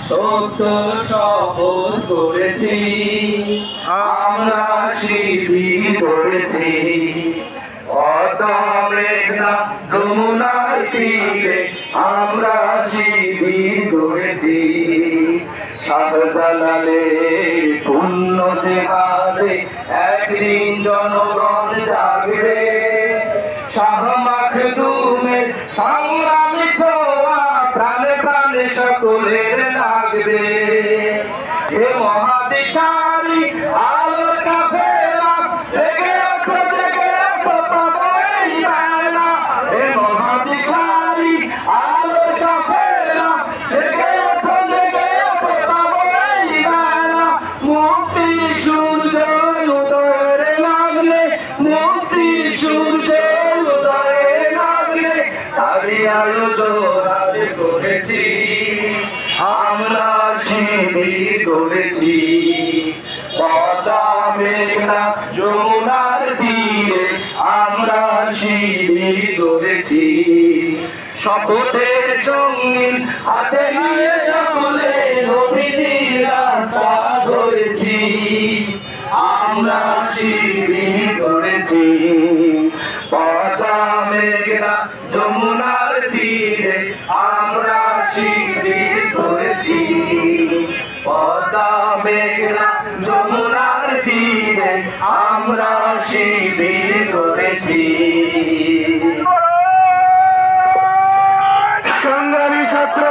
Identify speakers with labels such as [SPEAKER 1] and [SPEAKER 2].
[SPEAKER 1] সত্য সফল করেছি, আমরা শিবির করেছি। মেঘনা যমুনার তীরে আমরা শিবির করেছি। শাহজালালের পুণ্য জেহাদে একদিন জনগণ জাগবে। শাহ মাখদুমের সংগ্রামী ছোঁয়া প্রাণে প্রাণে সকলের লাগবে। হে মহাবিশালী আলোর কাফেলা, জেগে ওঠো জেগে ওঠো পাবই বেলা। হে মহাবিশালী আলোর কাফেলা, জেগে ওঠো জেগে ওঠো পাবই বেলা। মুক্তির সূর্য উদয়ের লাগলে, মুক্তির সূর্য উদয়ের লাগলে তারই আয়োজন আজ করেছি, আমরা শিবির করেছি। পদ্মা মেঘনা যমুনার তীরে আমরা শিবির করেছি। শপথের সঙ্গীন হাতে নিয়ে সকলে নবীজির রাস্তা ধরেছি, আমরা শিবির করেছি। পদ্মা মেঘনা যমুনার তীরে আমরা শিবির করেছি। পদ্মা মেঘনা যমুনার তীরে আমরা শিবির করেছি। সংগ্রামী ছাত্র